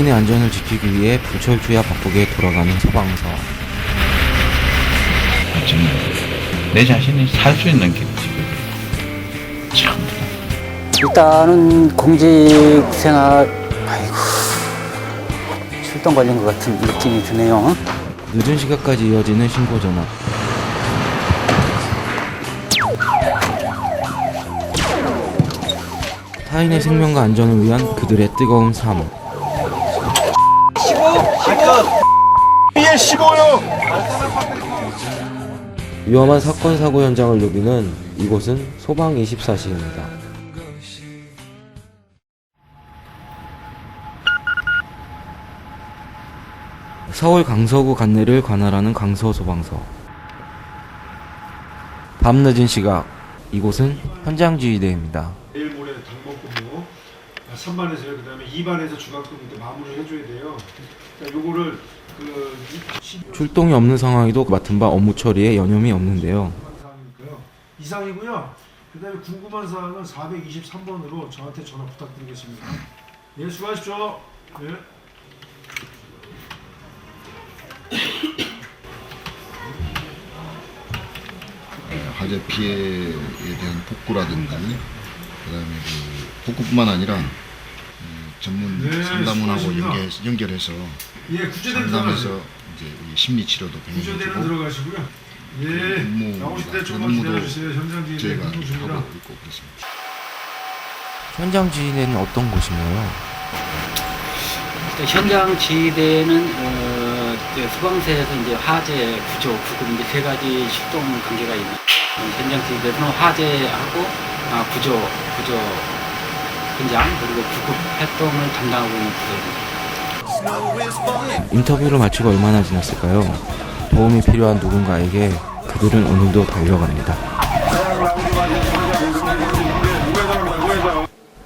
타인의 안전을 지키기 위해 불철주야 바쁘게 돌아가는 소방서. 정말 내 자신이 살 수 있는 길이지. 참. 일단은 공직 생활, 아이고, 출동 걸린 것 같은 느낌이 드네요. 늦은 시각까지 이어지는 신고 전화. 타인의 생명과 안전을 위한 그들의 뜨거운 삶. 15요. 위험한 사건 사고 현장을 누비는 이곳은 소방 24시입니다. 서울 강서구 관내를 관할하는 강서소방서. 밤늦은 시각, 이곳은 현장지휘대입니다. 내일 모레 당번 근무 3반에서요. 그다음에 2반에서 중학교 때 마무리를 해줘야 돼요. 그러니까 요거를 출동이 없는 상황에도 맡은 바 업무 처리에 여념이 없는데요. 이상이고요. 그다음에 궁금한 사항은 423번으로 저한테 전화 부탁드리겠습니다. 예, 수고하십시오. 예. 화재 피해에 대한 복구라든지 그다음에 그 복구뿐만 아니라 전문 상담원하고 연결해서 예, 구조대는 상담해서 들어가시고요. 이제 이 심리 치료도 구조대는 병행해주고 들어가시고요. 예, 나오실 때 조금만 기다려주세요. 현장지휘대 저희가 근무중이라. 하고 있고 그렇습니다. 현장지휘대는 어떤 곳인가요? 현장 지휘대는 이제 소방서에서 이제 화재, 구조, 구급 이제 세 가지 출동 관계가 있는 현장 지휘대는 화재하고 구조 현장 그리고 구급 활동을 담당하고 있는 부서입니다. 인터뷰를 마치고 얼마나 지났을까요? 도움이 필요한 누군가에게 그들은 오늘도 달려갑니다.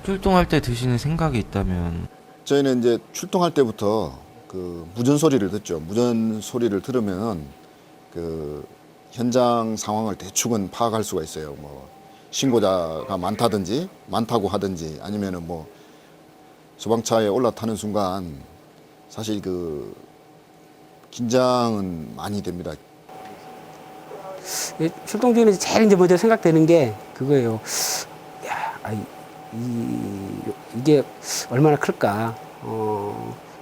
출동할 때 드시는 생각이 있다면 저희는 이제 출동할 때부터 그 무전 소리를 듣죠. 무전 소리를 들으면 그 현장 상황을 대충은 파악할 수가 있어요. 뭐 신고자가 많다고 하든지 아니면은 뭐 소방차에 올라타는 순간 사실 그 긴장은 많이 됩니다. 출동 중에 제일 이제 먼저 생각되는 게 그거예요. 이게 얼마나 클까?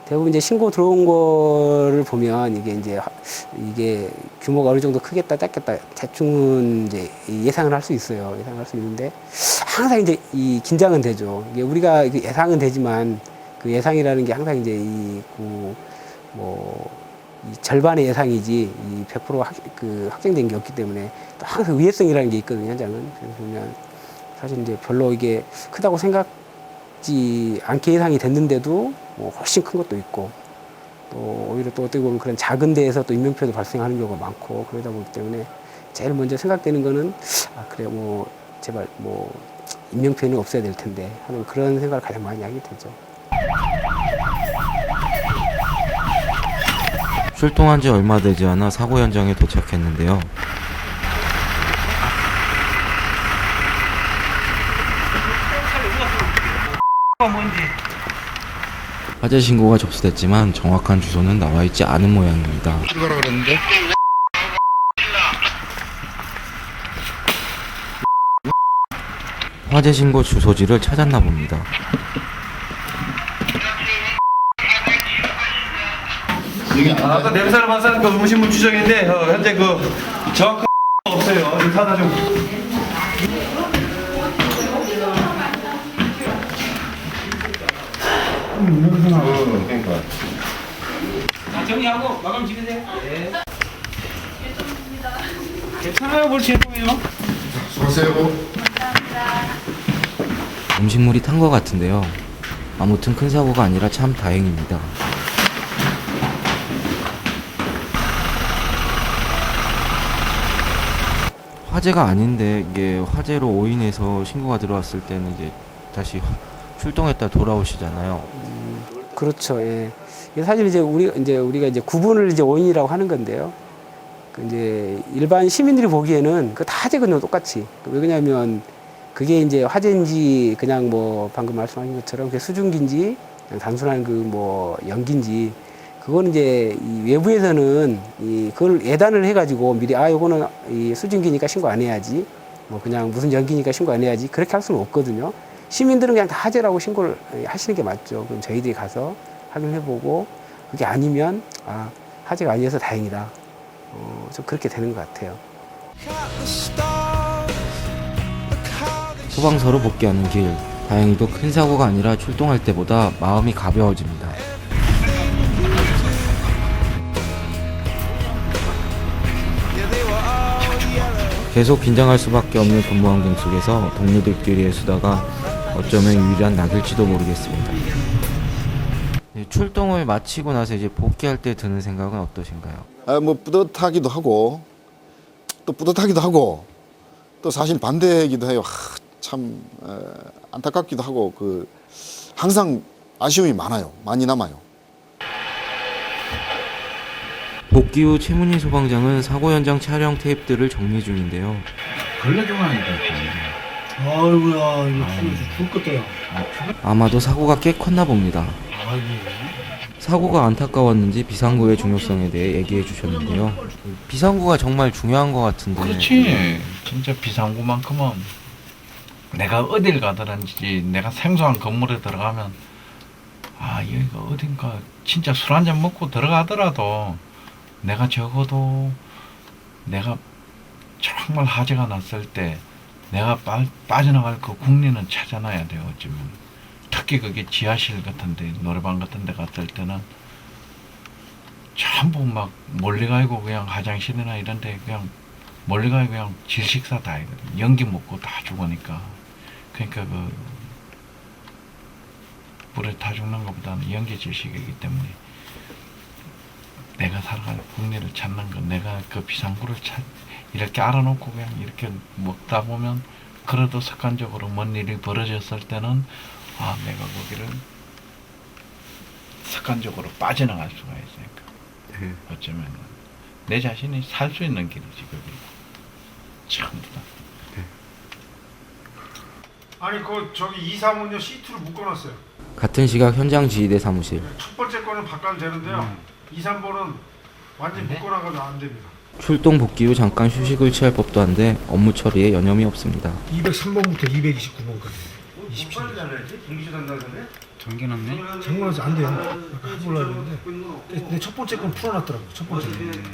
대부분 이제 신고 들어온 거를 보면 이게 규모가 어느 정도 크겠다, 작겠다 대충은 이제 예상을 할 수 있어요. 예상할 수 있는데 항상 이제 이 긴장은 되죠. 이게 우리가 예상은 되지만 그 예상이라는 게 항상 이제 이 절반의 예상이지 이 100% 확정된 게 없기 때문에 또 항상 위해성이라는 게 있거든요. 현장은. 그래서 보면 사실 이제 별로 이게 크다고 생각지 않게 예상이 됐는데도 뭐 훨씬 큰 것도 있고 또 오히려 또 어떻게 보면 그런 작은 데에서 또 인명피해도 발생하는 경우가 많고 그러다 보기 때문에 제일 먼저 생각되는 거는 그래 뭐 제발 뭐 인명피해는 없어야 될 텐데 하는 그런 생각을 가장 많이 하게 되죠. 출동한 지 얼마 되지 않아 사고 현장에 도착했는데요. 화재 신고가 접수됐지만 정확한 주소는 나와 있지 않은 모양입니다. 들어가라 그랬는데 화재 신고 주소지를 찾았나 봅니다. 아까 냄새를 맡은 그 음식물 추정인데 현재 그 정확한 없어요. 이 하나 좀. 그러니까. 정리하고 마감 지으세요. 네. 괜찮아요, 뭘 제품이요? 수고하세요. 음식물이 탄 것 같은데요. 아무튼 큰 사고가 아니라 참 다행입니다. 화재가 아닌데 이게 화재로 오인해서 신고가 들어왔을 때는 이제 다시 출동했다 돌아오시잖아요. 그렇죠. 예. 사실 이제 우리가 이제 구분을 이제 원인이라고 하는 건데요. 이제 일반 시민들이 보기에는 그 다 화재거든요, 똑같이. 왜 그러냐면 그게 이제 화재인지 그냥 뭐 방금 말씀하신 것처럼 그게 수증기인지 그냥 단순한 그 뭐 연기인지 그거는 이제 이 외부에서는 그걸 예단을 해가지고 미리 요거는 이 수증기니까 신고 안 해야지 뭐 그냥 무슨 연기니까 신고 안 해야지 그렇게 할 수는 없거든요. 시민들은 그냥 다 화재라고 신고를 하시는 게 맞죠. 그럼 저희들이 가서 확인해보고 그게 아니면 화재가 아니어서 다행이다. 좀 그렇게 되는 것 같아요. 소방서로 복귀하는 길. 다행히도 큰 사고가 아니라 출동할 때보다 마음이 가벼워집니다. 계속 긴장할 수밖에 없는 근무 환경 속에서 동료들끼리의 수다가 어쩌면 유일한 낙일지도 모르겠습니다. 출동을 마치고 나서 이제 복귀할 때 드는 생각은 어떠신가요? 뭐 뿌듯하기도 하고 또 뿌듯하기도 하고 또 사실 반대이기도 해요. 참 안타깝기도 하고 항상 아쉬움이 많이 남아요. 복귀 후 최문희 소방장은 사고 현장 촬영 테이프들을 정리 중인데요. 걸레 조각이 있다. 아이고야 이거 죽을 것도야. 아마도 사고가 꽤 컸나 봅니다. 사고가 안타까웠는지 비상구의 중요성에 대해 얘기해 주셨는데요. 비상구가 정말 중요한 것 같은데. 그렇지. 진짜 비상구만큼은 내가 어딜 가더라든지 내가 생소한 건물에 들어가면 여기가 어딘가 진짜 술 한잔 먹고 들어가더라도 내가 적어도 내가 정말 화재가 났을 때 내가 빠져나갈 그 국리는 찾아놔야 돼요. 어쩌면 특히 그게 지하실 같은데 노래방 같은데 갔을 때는 전부 막 멀리 가고 그냥 화장실이나 이런데 그냥 멀리 가고 그냥 질식사 다 하거든. 연기 먹고 다 죽으니까. 그러니까 불에 타 죽는 것보다는 연기 질식이기 때문에 내가 살아갈 국리를 찾는 건 내가 그 비상구를 이렇게 알아놓고 그냥 이렇게 먹다 보면 그래도 습관적으로 뭔 일이 벌어졌을 때는 내가 거기를 습관적으로 빠져나갈 수가 있으니까 어쩌면 내 자신이 살 수 있는 길이지 그게 전부 다. 아니 저기 2, 3호는요 시트로 묶어놨어요. 같은 시각 현장 지휘대 사무실. 첫 번째 거는 바꿔도 되는데요. 2, 3번은 완전히 묶어놔가지고 안 됩니다. 출동 복귀 후 잠깐 휴식을 취할 법도 한데 업무 처리에 여념이 없습니다. 203번부터 229번까지 27년. 정리는 안 돼요. 해보려고 했는데 근데 첫 번째 건 풀어놨더라고요. 첫 번째 건.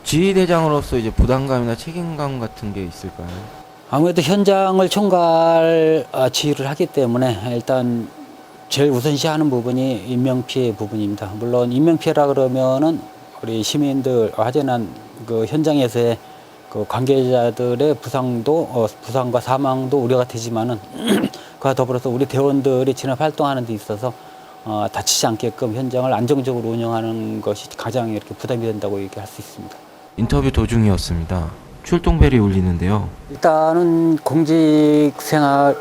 지휘대장으로서 이제 부담감이나 책임감 같은 게 있을까요? 아무래도 현장을 총괄 지휘를 하기 때문에 일단 제일 우선시하는 부분이 인명피해 부분입니다. 물론 인명피해라 그러면은 우리 시민들 화재난 그 현장에서의 그 관계자들의 부상과 사망도 우려가 되지만은 그와 더불어서 우리 대원들이 진압 활동하는 데 있어서 다치지 않게끔 현장을 안정적으로 운영하는 것이 가장 이렇게 부담이 된다고 얘기할 수 있습니다. 인터뷰 도중이었습니다. 출동벨이 울리는데요. 일단은 공직 생활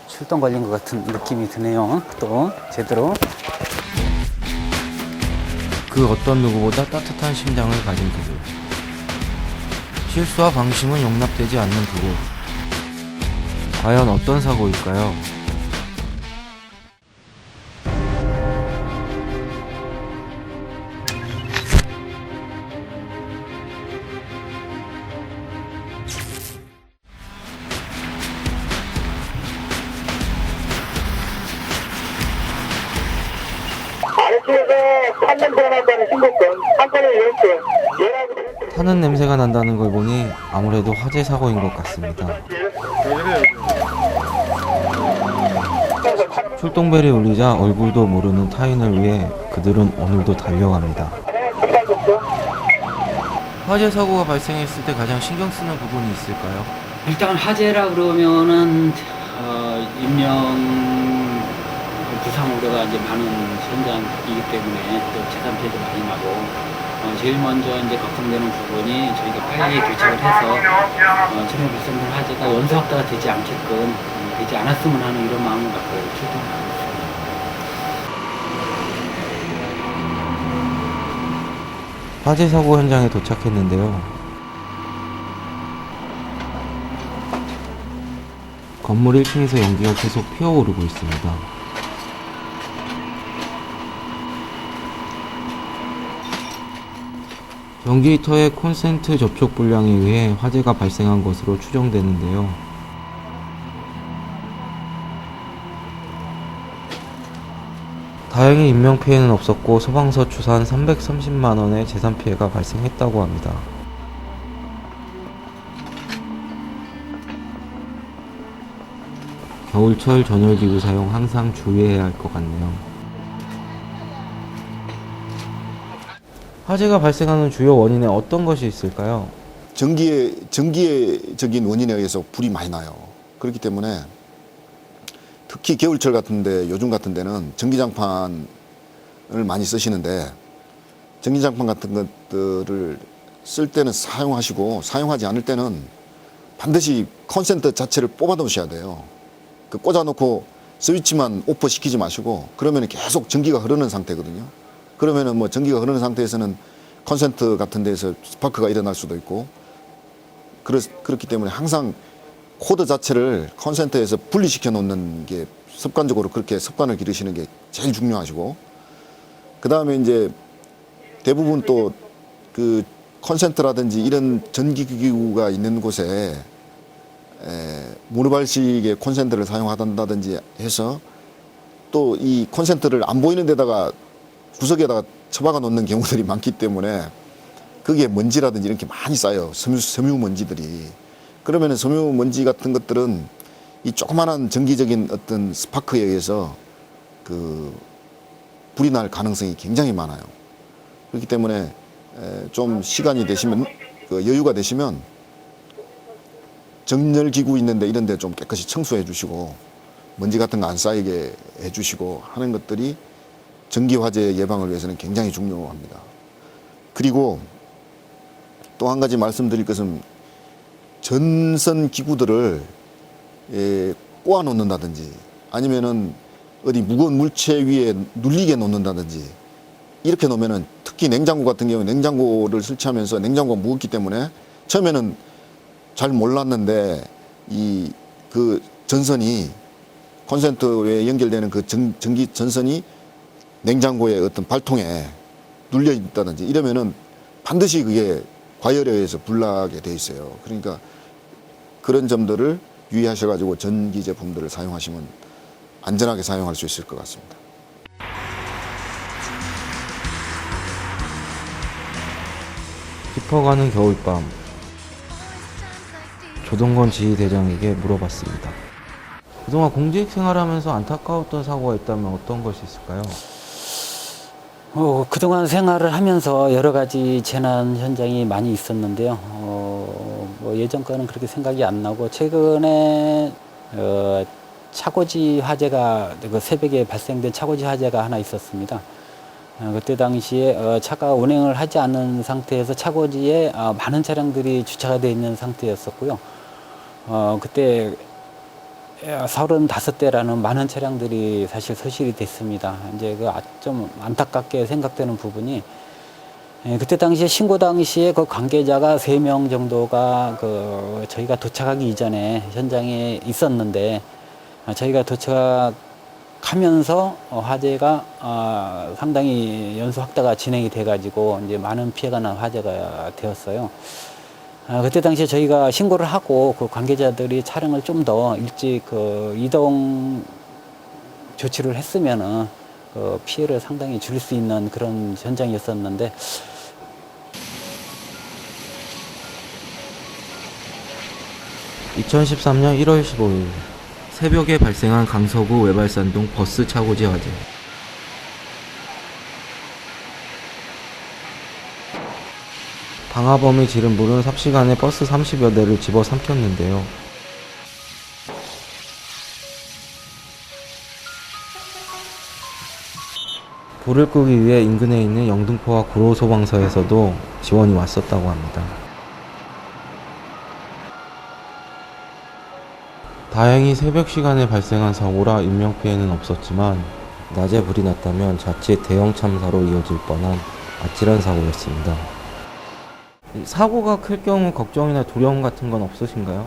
출동 걸린 것 같은 느낌이 드네요. 또 제대로. 그 어떤 누구보다 따뜻한 심장을 가진 그곳. 실수와 방심은 용납되지 않는 그곳. 과연 어떤 사고일까요? 타는 냄새가 난다는 걸 보니 아무래도 화재 사고인 것 같습니다. 출동벨이 울리자 얼굴도 모르는 타인을 위해 그들은 오늘도 달려갑니다. 화재 사고가 발생했을 때 가장 신경 쓰는 부분이 있을까요? 일단 화재라 그러면은 인명 부상 우려가 이제 많은 현장이기 때문에 또 재산 피해도 많이 나고 제일 먼저 이제 걱정되는 부분이 저희가 빨리 도착을 해서 처음에 발생된 화재가 연쇄 확대가 되지 않게끔 되지 않았으면 하는 이런 마음을 갖고 출동하고 있습니다. 화재 사고 현장에 도착했는데요. 건물 1층에서 연기가 계속 피어오르고 있습니다. 전기 히터의 콘센트 접촉 불량에 의해 화재가 발생한 것으로 추정되는데요. 다행히 인명피해는 없었고 소방서 추산 330만 원의 재산 피해가 발생했다고 합니다. 겨울철 전열기구 사용 항상 주의해야 할 것 같네요. 화재가 발생하는 주요 원인에 어떤 것이 있을까요? 전기적인 원인에 의해서 불이 많이 나요. 그렇기 때문에 특히 겨울철 같은데 요즘 같은 데는 전기장판을 많이 쓰시는데 전기장판 같은 것들을 쓸 때는 사용하시고 사용하지 않을 때는 반드시 콘센트 자체를 뽑아 놓으셔야 돼요. 그 꽂아놓고 스위치만 오프 시키지 마시고 그러면 계속 전기가 흐르는 상태거든요. 그러면은 뭐 전기가 흐르는 상태에서는 콘센트 같은 데서 스파크가 일어날 수도 있고 그렇기 때문에 항상 코드 자체를 콘센트에서 분리시켜 놓는 게 습관적으로 그렇게 습관을 기르시는 게 제일 중요하시고 그 다음에 이제 대부분 또 그 콘센트라든지 이런 전기기구가 있는 곳에 모노발식의 콘센트를 사용한다든지 해서 또 이 콘센트를 안 보이는 데다가 구석에다가 처박아 놓는 경우들이 많기 때문에 거기에 먼지라든지 이렇게 많이 쌓여요. 섬유 먼지들이. 그러면은 섬유 먼지 같은 것들은 이 조그마한 전기적인 어떤 스파크에 의해서 그 불이 날 가능성이 굉장히 많아요. 그렇기 때문에 좀 시간이 되시면 그 여유가 되시면 정렬기구 있는데 이런 데 좀 깨끗이 청소해 주시고 먼지 같은 거 안 쌓이게 해 주시고 하는 것들이 전기 화재 예방을 위해서는 굉장히 중요합니다. 그리고 또 한 가지 말씀드릴 것은 전선 기구들을 꼬아 놓는다든지 아니면은 어디 무거운 물체 위에 눌리게 놓는다든지 이렇게 놓으면은 특히 냉장고 같은 경우 냉장고를 설치하면서 냉장고가 무겁기 때문에 처음에는 잘 몰랐는데 이 그 전선이 콘센트에 연결되는 그 전기 전선이 냉장고의 어떤 발통에 눌려 있다든지 이러면은 반드시 그게 과열에 의해서 불나게 돼 있어요. 그러니까 그런 점들을 유의하셔가지고 전기 제품들을 사용하시면 안전하게 사용할 수 있을 것 같습니다. 깊어가는 겨울밤. 조동건 지휘대장에게 물어봤습니다. 그동안 공직 생활하면서 안타까웠던 사고가 있다면 어떤 것이 있을까요? 그동안 생활을 하면서 여러 가지 재난 현장이 많이 있었는데요. 뭐 예전 거는 그렇게 생각이 안 나고 최근에 차고지 화재가 그 새벽에 발생된 차고지 화재가 하나 있었습니다. 그때 당시에 차가 운행을 하지 않은 상태에서 차고지에 많은 차량들이 주차가 되어 있는 상태였었고요. 그때 35대라는 많은 차량들이 사실 소실이 됐습니다. 이제 그 좀 안타깝게 생각되는 부분이 그때 당시에 신고 당시에 그 관계자가 3명 정도가 그 저희가 도착하기 이전에 현장에 있었는데 저희가 도착하면서 화재가 상당히 연소 확대가 진행이 돼가지고 이제 많은 피해가 난 화재가 되었어요. 그때 당시에 저희가 신고를 하고 그 관계자들이 차량을 좀 더 일찍 그 이동 조치를 했으면은 그 피해를 상당히 줄일 수 있는 그런 현장이었었는데 2013년 1월 15일 새벽에 발생한 강서구 외발산동 버스 차고지 화재. 방화범이 지른 불은 삽시간에 버스 30여 대를 집어삼켰는데요. 불을 끄기 위해 인근에 있는 영등포와 구로소방서에서도 지원이 왔었다고 합니다. 다행히 새벽 시간에 발생한 사고라 인명피해는 없었지만 낮에 불이 났다면 자칫 대형 참사로 이어질 뻔한 아찔한 사고였습니다. 사고가 클 경우 걱정이나 두려움 같은 건 없으신가요?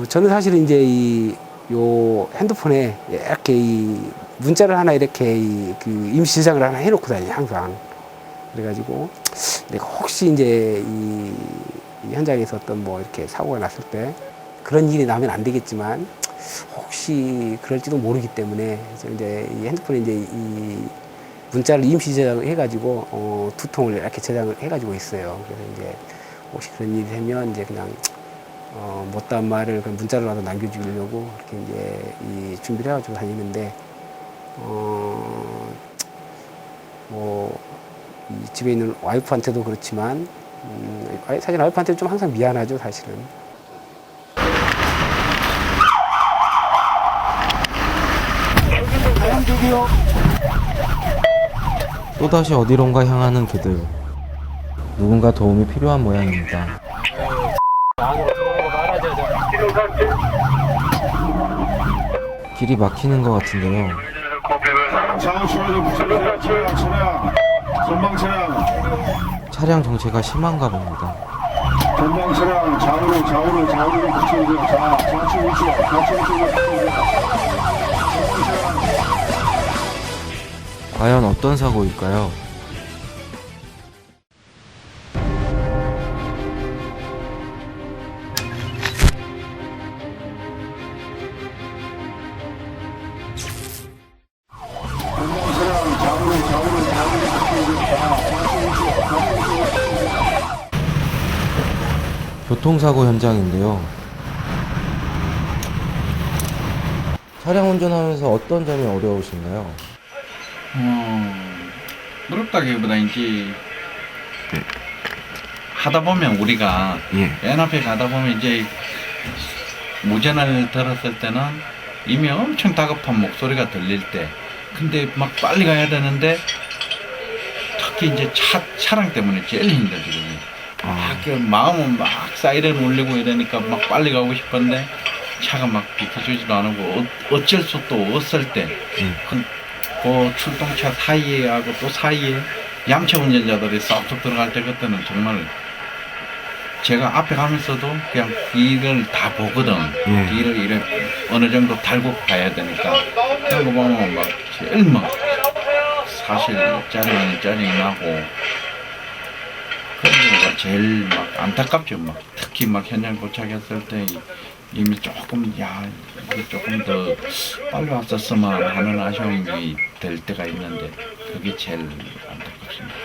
저는 사실 이제 요 핸드폰에 이렇게 이 문자를 하나 이렇게 그 임시 저장을 하나 해놓고 다녀요, 항상. 그래가지고 내가 혹시 이제 이 현장에서 어떤 뭐 이렇게 사고가 났을 때 그런 일이 나면 안 되겠지만 혹시 그럴지도 모르기 때문에 그래서 이제 이 핸드폰에 이제 이 문자를 임시 저장을 해가지고 2통을 이렇게 저장을 해가지고 있어요. 그래서 이제 혹시 그런 일이 되면 이제 그냥 못다한 말을 그냥 문자로라도 남겨주려고 이렇게 이제 이 준비를 해가지고 다니는데 뭐 이 집에 있는 와이프한테도 그렇지만 사실 와이프한테 좀 항상 미안하죠, 사실은. 또다시 어디론가 향하는 그들. 누군가 도움이 필요한 모양입니다. 길이 막히는 것 같은데요. 좌우 추월도 붙여주세요. 차량. 전방 차량. 차량 정체가 심한가 봅니다. 전방 차량. 좌우로 좀 붙여주세요. 좌측 우측 붙여주세요. 과연 어떤 사고일까요? 교통사고 현장인데요. 차량 운전하면서 어떤 점이 어려우신가요? 어렵다기보다 이제 하다 보면 우리가 맨 앞에 가다 보면 이제 무전을 들었을 때는 이미 엄청 다급한 목소리가 들릴 때 근데 막 빨리 가야 되는데 특히 이제 차량 때문에 제일 힘들거든요. 그 마음은 막 사이렌 울리고 이러니까 막 빨리 가고 싶은데 차가 막 비켜주지도 않고 어쩔 수도 없을 때 그 출동차 사이에 하고 또 사이에 양차 운전자들이 쏙쏙 들어갈 때 그때는 정말 제가 앞에 가면서도 그냥 뒤를 다 보거든. 뒤를 이래 어느 정도 달고 가야 되니까 그런 거 보면 막 제일 막 사실 짜증이 나고 그런 거가 제일 막 안타깝죠. 막 특히 막 현장 도착했을 때 이미 조금 이게 조금 더 빨리 왔었으면 하는 아쉬움이 될 때가 있는데 그게 제일 안타깝습니다.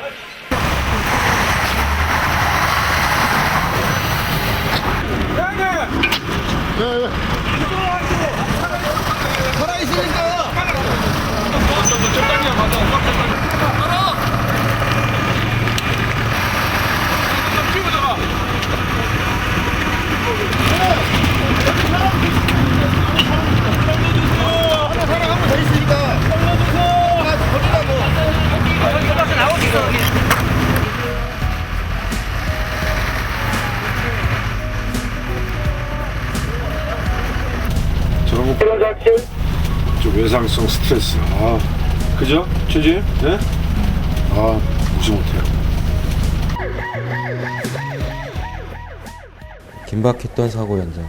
저런 거 좀 외상성 스트레스. 그죠? 최진? 네? 무시 못해요. 긴박했던 사고 현장.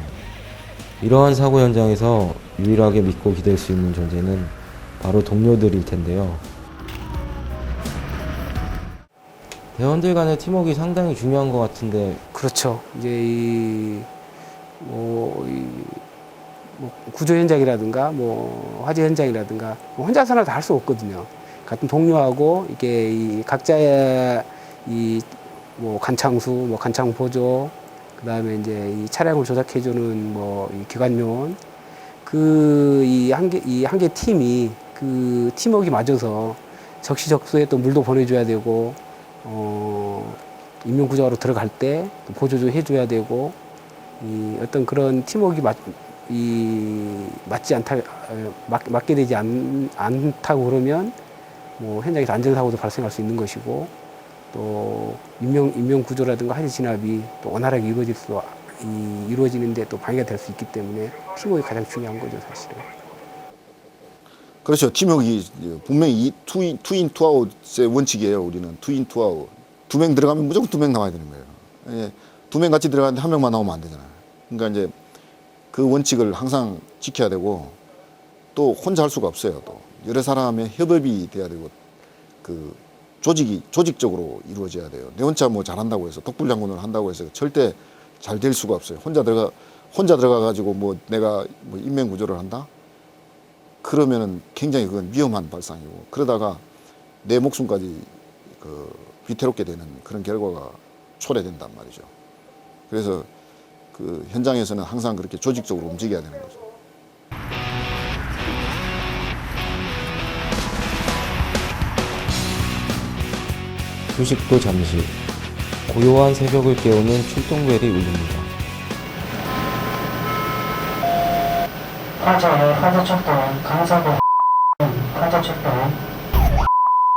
이러한 사고 현장에서 유일하게 믿고 기댈 수 있는 존재는 바로 동료들일 텐데요. 대원들 간의 팀워크가 상당히 중요한 것 같은데 그렇죠. 이제 구조 현장이라든가 뭐 화재 현장이라든가 뭐 혼자서는 다 할 수 없거든요. 같은 동료하고 이게 이 각자의 이 뭐 간창수, 뭐 간창 보조, 그다음에 이제 이 차량을 조작해주는 뭐 이 기관요원, 이 한 개 팀이 그 팀워크가 맞아서 적시적소에 또 물도 보내줘야 되고 인명구조하러 들어갈 때 보조도 해줘야 되고 이 어떤 그런 팀워크가 맞게 되지 않다고 그러면 뭐 현장에서 안전사고도 발생할 수 있는 것이고 또 인명구조라든가 화재 진압이 또 원활하게 이루어지는데 또 방해가 될 수 있기 때문에 팀워크가 가장 중요한 거죠, 사실은. 그렇죠. 팀워크 분명히 투인 투아웃의 원칙이에요. 우리는 투인 투아웃. 2명 들어가면 무조건 2명 나와야 되는 거예요. 2명 같이 들어가는데 1명만 나오면 안 되잖아요. 그러니까 이제 그 원칙을 항상 지켜야 되고 또 혼자 할 수가 없어요. 또 여러 사람의 협업이 돼야 되고 그 조직적으로 이루어져야 돼요. 내 혼자 뭐 잘한다고 해서 독불장군을 한다고 해서 절대 잘 될 수가 없어요. 혼자 들어가 가지고 뭐 내가 뭐 인명 구조를 한다? 그러면은 굉장히 그건 위험한 발상이고, 그러다가 내 목숨까지 그 위태롭게 되는 그런 결과가 초래된단 말이죠. 그래서 그 현장에서는 항상 그렇게 조직적으로 움직여야 되는 거죠. 휴식도 잠시. 고요한 새벽을 깨우는 출동벨이 울립니다. 화재 출동, 강사고 화재 출동.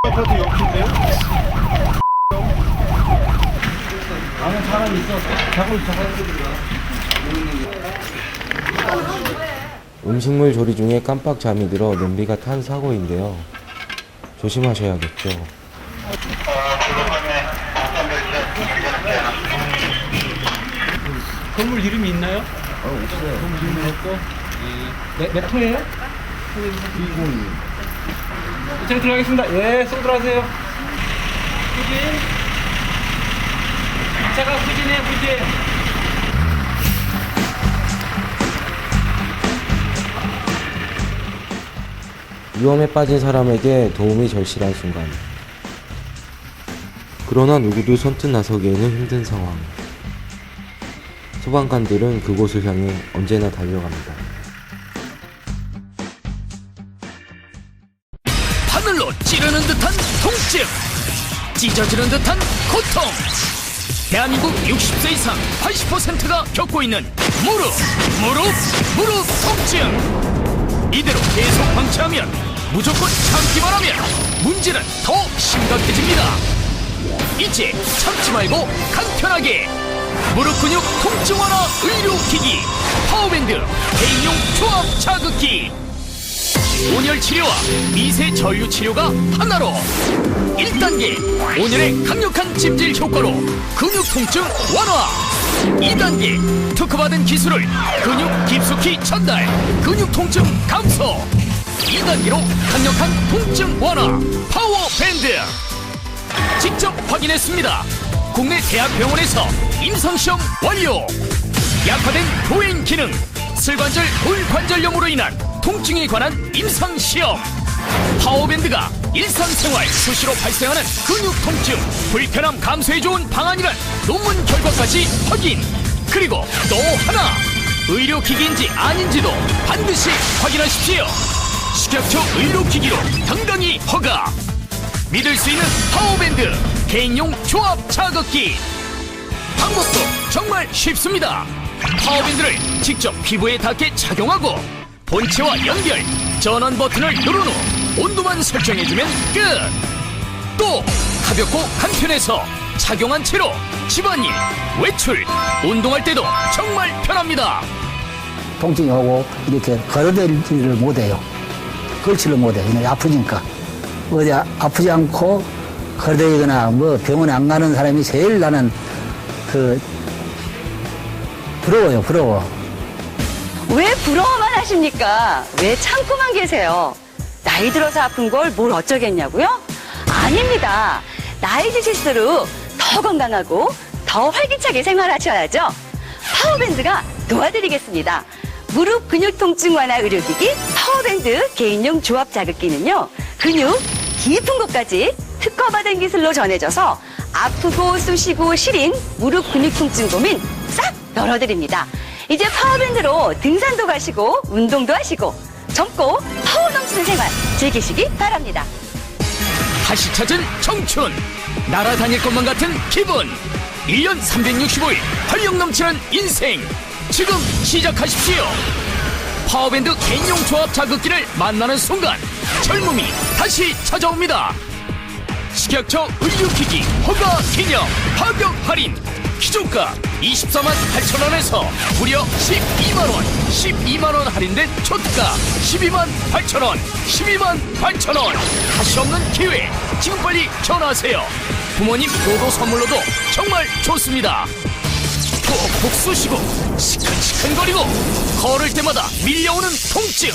아파트 옆인데요? 아는 사람이 있어서 자고 있어. 음식물 조리 중에 깜빡 잠이 들어 냄비가 탄 사고인데요. 조심하셔야겠죠. 건물 이름이 있나요? 없어요. 건물 이름이 없고. 몇 호예요? 202. 제가 들어가겠습니다. 예, 쏘 들어가세요. 후진. 차가 후진해, 후진. 위험에 빠진 사람에게 도움이 절실한 순간. 그러나 누구도 선뜻 나서기에는 힘든 상황. 소방관들은 그곳을 향해 언제나 달려갑니다. 바늘로 찌르는 듯한 통증, 찢어지는 듯한 고통. 대한민국 60세 이상 80%가 겪고 있는 무릎 통증. 이대로 계속 방치하면, 무조건 참기만 하면 문제는 더 심각해집니다. 이제 참지 말고 간편하게 무릎 근육 통증 완화 의료기기 파워밴드 개인용 조합 자극기. 온열 치료와 미세 전류 치료가 하나로 1단계 온열의 강력한 찜질 효과로 근육 통증 완화. 2단계 특허받은 기술을 근육 깊숙이 전달, 근육 통증 감소. 2단계로 강력한 통증 완화 파워밴드. 직접 확인했습니다. 국내 대학병원에서 임상시험 완료. 약화된 보행 기능, 슬관절 골관절염으로 인한 통증에 관한 임상시험. 파워밴드가 일상생활 수시로 발생하는 근육 통증, 불편함 감소에 좋은 방안이란 논문 결과까지 확인. 그리고 또 하나, 의료기기인지 아닌지도 반드시 확인하십시오. 식약처 의료기기로 당당히 허가. 믿을 수 있는 파워밴드 개인용 조합 자극기. 방법도 정말 쉽습니다. 파워밴드를 직접 피부에 닿게 착용하고 본체와 연결, 전원 버튼을 누른 후 온도만 설정해주면 끝. 또 가볍고 간편해서 착용한 채로 집안일, 외출, 운동할 때도 정말 편합니다. 통증이 오고 이렇게 걸어다니지를 못해요. 걸지를 못해요. 그냥 아프니까. 어디 아프지 않고 걸어다니거나 뭐 병원에 안 가는 사람이 제일 나는 부러워요. 부러워. 왜 부러워만 하십니까? 왜 참고만 계세요? 나이 들어서 아픈 걸 뭘 어쩌겠냐고요? 아닙니다. 나이 드실수록 더 건강하고 더 활기차게 생활하셔야죠. 파워밴드가 도와드리겠습니다. 무릎 근육 통증 완화 의료기기 파워밴드 개인용 조합 자극기는요, 근육 깊은 곳까지 특허받은 기술로 전해져서 아프고 쑤시고 시린 무릎 근육 통증 고민 싹 널어드립니다. 이제 파워밴드로 등산도 가시고 운동도 하시고 젊고 파워 넘치는 생활 즐기시기 바랍니다. 다시 찾은 청춘, 날아다닐 것만 같은 기분. 1년 365일 활력 넘치는 인생, 지금 시작하십시오. 파워밴드 개인용 조합 자극기를 만나는 순간 젊음이 다시 찾아옵니다. 식약처 의료기기 허가 기념 가격 할인. 기존가 24만 8천원에서 무려 12만원, 12만원 할인된 초특가 12만 8천원, 12만 8천원. 다시 없는 기회, 지금 빨리 전화하세요. 부모님 효도 선물로도 정말 좋습니다. 푹푹 쑤시고 시큰시큰거리고 걸을 때마다 밀려오는 통증,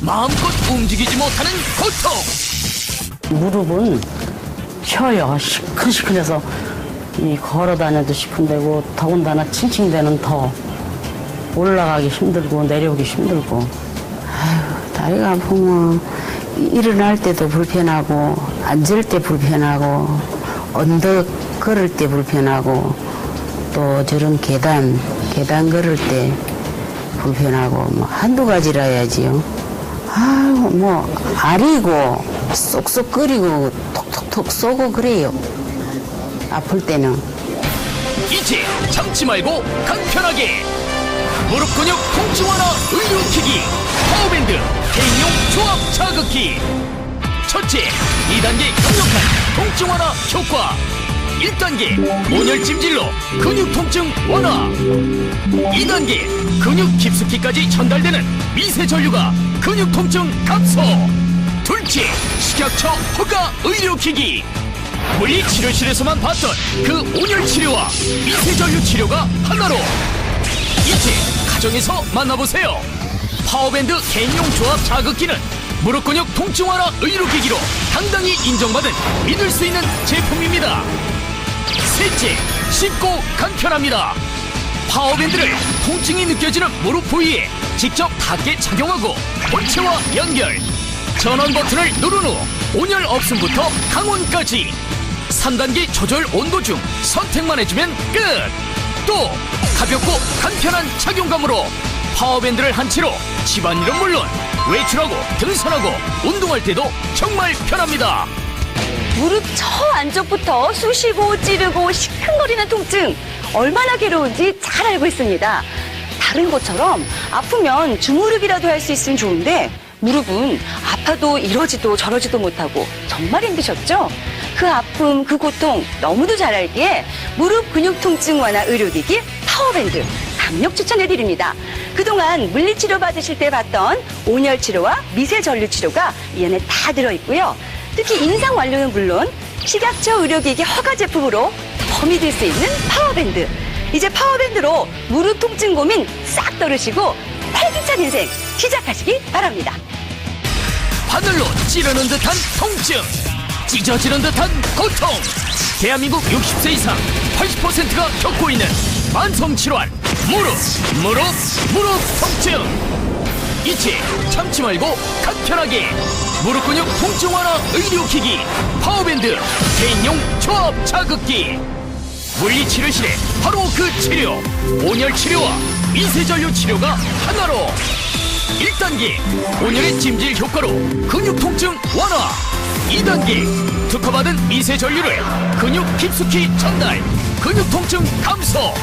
마음껏 움직이지 못하는 고통. 무릎은 혀요. 시큰시큰해서 이 걸어 다녀도 싶은데고 더군다나 칭칭대는 더 올라가기 힘들고 내려오기 힘들고. 아휴, 다리가 아프면 일어날 때도 불편하고 앉을 때 불편하고 언덕 걸을 때 불편하고 또 저런 계단 걸을 때 불편하고 뭐 한두 가지라 해야지요. 아이고 뭐 아리고 쏙쏙 끓이고 톡톡톡 쏘고 그래요. 아플 때는. 이제 참지 말고 간편하게 무릎 근육 통증 완화 의료기기 파워밴드 개인용 조합 자극기. 첫째, 2단계 강력한 통증 완화 효과. 1단계 온열 찜질로 근육 통증 완화. 2단계 근육 깊숙이까지 전달되는 미세 전류가 근육 통증 감소. 둘째, 식약처 허가 의료기기. 물리치료실에서만 봤던 그 온열 치료와 미세 전류 치료가 하나로. 이제 가정에서 만나보세요. 파워밴드 개인용 조합 자극기는 무릎 근육 통증 완화 의료기기로 당당히 인정받은 믿을 수 있는 제품입니다. 셋째, 쉽고 간편합니다. 파워밴드를 통증이 느껴지는 무릎 부위에 직접 닿게 착용하고 본체와 연결. 전원 버튼을 누른 후 온열 없음부터 강온까지 3단계 조절 온도 중 선택만 해주면 끝. 또 가볍고 간편한 착용감으로 파워밴드를 한 채로 집안일은 물론 외출하고 등산하고 운동할 때도 정말 편합니다. 무릎 저 안쪽부터 쑤시고 찌르고 시큰거리는 통증 얼마나 괴로운지 잘 알고 있습니다. 다른 것처럼 아프면 주무르기라도 할 수 있으면 좋은데 무릎은 아파도 이러지도 저러지도 못하고 정말 힘드셨죠? 그 아픔, 그 고통 너무도 잘 알기에 무릎 근육 통증 완화 의료기기 파워밴드 강력 추천해드립니다. 그동안 물리치료 받으실 때 봤던 온열치료와 미세전류치료가 이 안에 다 들어있고요. 특히 임상 완료는 물론 식약처 의료기기 허가 제품으로 더 믿을 수 있는 파워밴드. 이제 파워밴드로 무릎 통증 고민 싹 덜으시고 활기찬 인생 시작하시기 바랍니다. 바늘로 찌르는 듯한 통증, 찢어지는 듯한 고통. 대한민국 60세 이상 80%가 겪고 있는 만성질환 무릎 통증. 이제 참지 말고 간편하게 무릎 근육 통증 완화 의료기기 파워밴드 개인용 조합 자극기. 물리치료실에 바로 그 치료 온열치료와 미세전류 치료가 하나로. 1단계 온열의 찜질 효과로 근육 통증 완화. 2단계 특허받은 미세전류를 근육 깊숙이 전달 근육 통증 감소.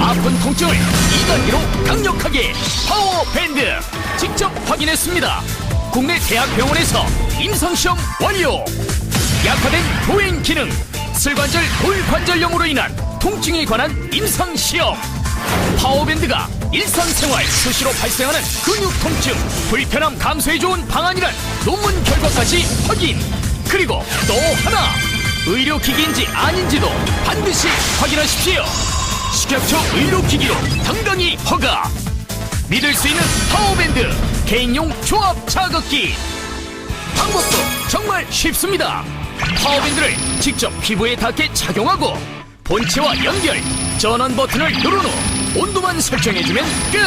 아픈 통증을 2단계로 강력하게 파워밴드. 직접 확인했습니다. 국내 대학병원에서 임상시험 완료. 약화된 보행 기능 슬관절 골관절염으로 인한 통증에 관한 임상시험. 파워밴드가 일상생활 수시로 발생하는 근육 통증 불편함 감소에 좋은 방안이란 논문 결과까지 확인. 그리고 또 하나, 의료기기인지 아닌지도 반드시 확인하십시오. 식약처 의료기기로 당당히 허가. 믿을 수 있는 파워밴드 개인용 조합 자극기. 방법도 정말 쉽습니다. 파워밴드를 직접 피부에 닿게 착용하고 본체와 연결, 전원 버튼을 누른 후 온도만 설정해주면 끝.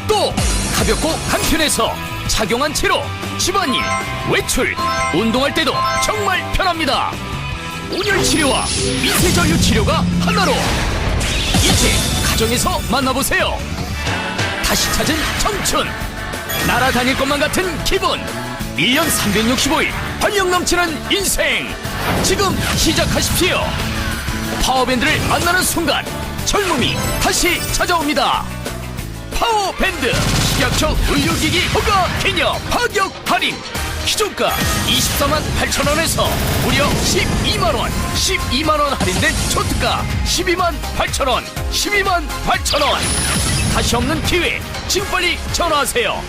또 가볍고 간편해서 착용한 채로 집안일, 외출, 운동할 때도 정말 편합니다. 온열치료와 미세전류 치료가 하나로. 이제 가정에서 만나보세요. 다시 찾은 청춘, 날아다닐 것만 같은 기분. 1년 365일 활력 넘치는 인생 지금 시작하십시오. 파워밴드를 만나는 순간 젊음이 다시 찾아옵니다. 파워밴드 식약처 의료기기 허가 기념 파격 할인. 기존가 24만 8천원에서 무려 12만원 12만원 할인된 초특가 12만 8천원 12만 8천원. 다시 없는 기회 지금 빨리 전화하세요.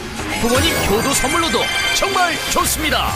부모님 효도 선물로도 정말 좋습니다.